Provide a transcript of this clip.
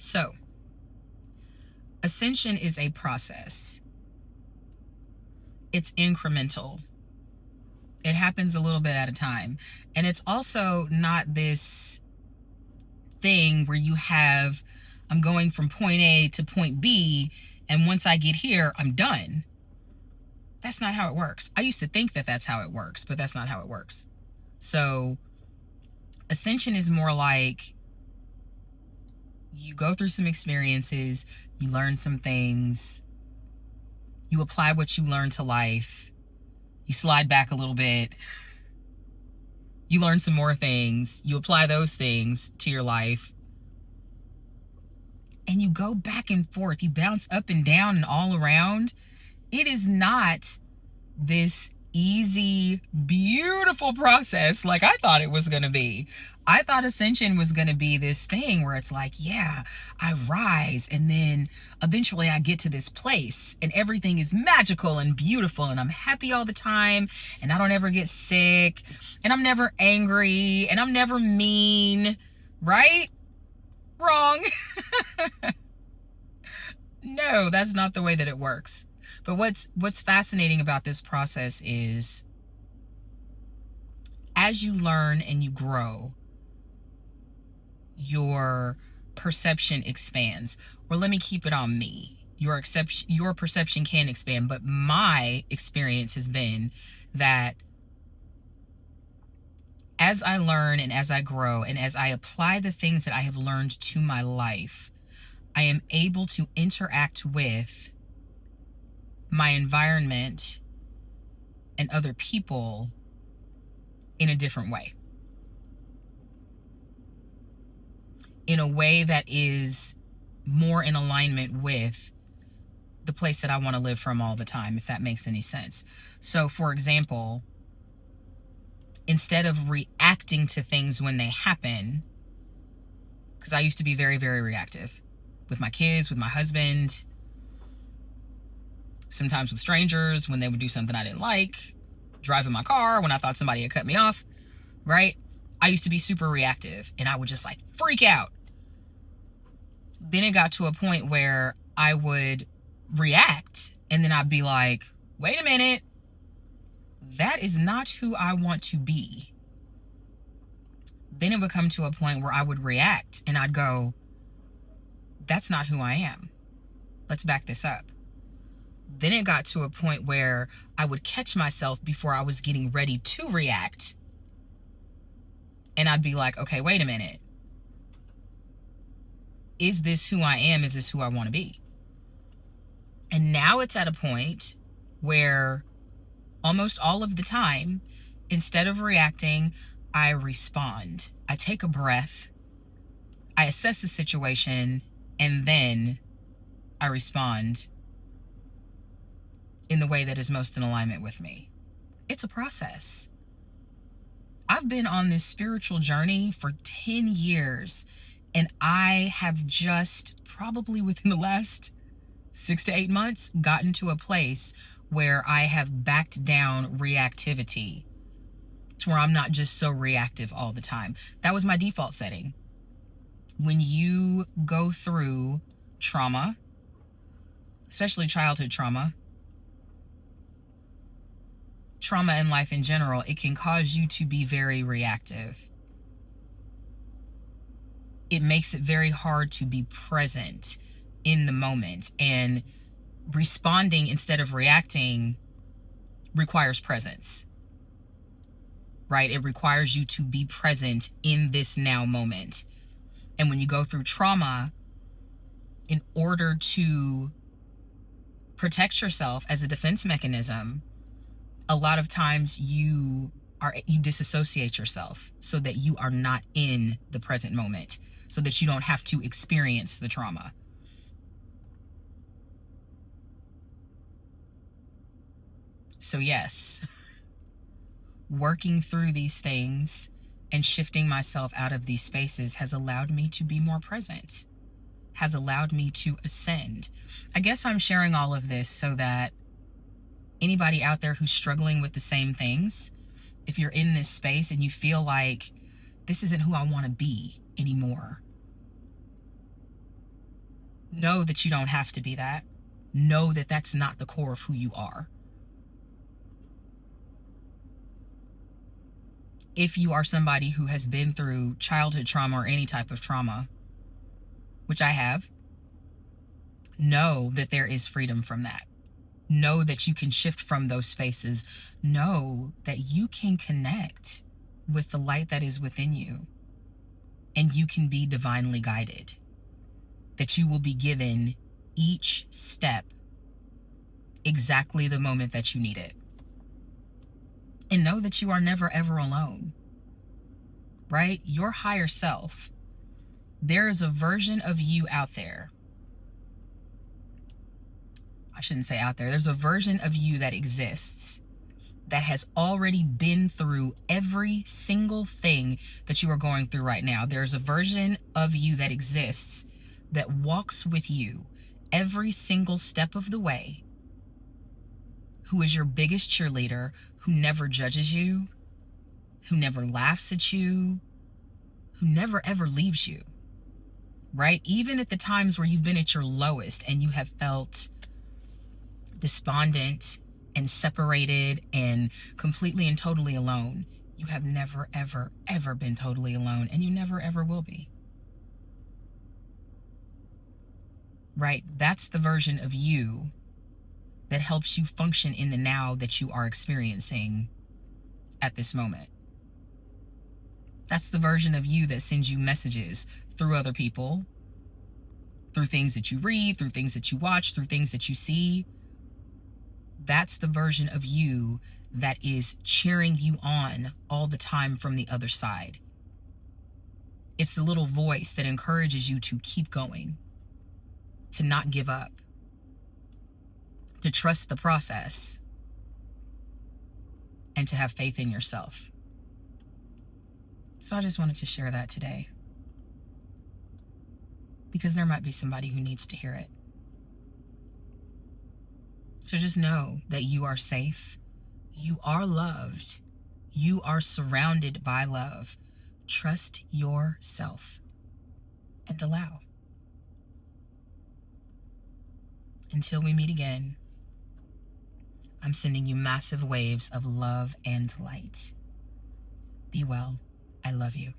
So, ascension is a process. It's incremental. It happens a little bit at a time. And it's also not this thing where you have, I'm going from point A to point B, and once I get here, I'm done. That's not how it works. I used to think that that's how it works, but that's not how it works. So, ascension is more like you go through some experiences, you learn some things, you apply what you learn to life, you slide back a little bit, you learn some more things, you apply those things to your life, and you go back and forth, you bounce up and down and all around. It is not this easy, beautiful process like I thought it was going to be. I thought ascension was going to be this thing where it's like, yeah, I rise and then eventually I get to this place and everything is magical and beautiful and I'm happy all the time and I don't ever get sick and I'm never angry and I'm never mean, right? Wrong. No, that's not the way that it works. But what's fascinating about this process is as you learn and you grow, your perception expands. Or let me keep it on me. Your perception can expand, but my experience has been that as I learn and as I grow and as I apply the things that I have learned to my life, I am able to interact with my environment and other people in a different way. In a way that is more in alignment with the place that I want to live from all the time, if that makes any sense. So, for example, instead of reacting to things when they happen, because I used to be very, very reactive with my kids, with my husband, sometimes with strangers when they would do something I didn't like, driving my car when I thought somebody had cut me off, right? I used to be super reactive and I would just like freak out. Then it got to a point where I would react and then I'd be like, wait a minute, that is not who I want to be. Then it would come to a point where I would react and I'd go, that's not who I am. Let's back this up. Then it got to a point where I would catch myself before I was getting ready to react. And I'd be like, okay, wait a minute. Is this who I am? Is this who I want to be? And now it's at a point where almost all of the time, instead of reacting, I respond. I take a breath. I assess the situation. And then I respond in the way that is most in alignment with me. It's a process. I've been on this spiritual journey for 10 years, and I have just probably within the last 6 to 8 months gotten to a place where I have backed down reactivity to where I'm not just so reactive all the time. That was my default setting. When you go through trauma, especially childhood trauma in life in general, it can cause you to be very reactive. It makes it very hard to be present in the moment, and responding instead of reacting requires presence, right? It requires you to be present in this now moment. And when you go through trauma, in order to protect yourself as a defense mechanism, a lot of times you disassociate yourself so that you are not in the present moment, so that you don't have to experience the trauma. So yes, working through these things and shifting myself out of these spaces has allowed me to be more present, has allowed me to ascend. I guess I'm sharing all of this so that anybody out there who's struggling with the same things, if you're in this space and you feel like this isn't who I want to be anymore, Know that you don't have to be that. Know that that's not the core of who you are. If you are somebody who has been through childhood trauma or any type of trauma, which I have, know that there is freedom from that. Know that you can shift from those spaces. Know that you can connect with the light that is within you, and you can be divinely guided. That you will be given each step exactly the moment that you need it. And know that you are never ever alone, right? Your higher self, there is a version of you out there. I shouldn't say out there. There's a version of you that exists that has already been through every single thing that you are going through right now. There's a version of you that exists that walks with you every single step of the way, who is your biggest cheerleader, who never judges you, who never laughs at you, who never ever leaves you, right? Even at the times where you've been at your lowest and you have felt despondent and separated and completely and totally alone, you have never, ever, ever been totally alone, and you never, ever will be. Right? That's the version of you that helps you function in the now that you are experiencing at this moment. That's the version of you that sends you messages through other people, through things that you read, through things that you watch, through things that you see. That's the version of you that is cheering you on all the time from the other side. It's the little voice that encourages you to keep going, to not give up, to trust the process, and to have faith in yourself. So I just wanted to share that today, because there might be somebody who needs to hear it. So just know that you are safe, you are loved, you are surrounded by love. Trust yourself and allow. Until we meet again, I'm sending you massive waves of love and light. Be well. I love you.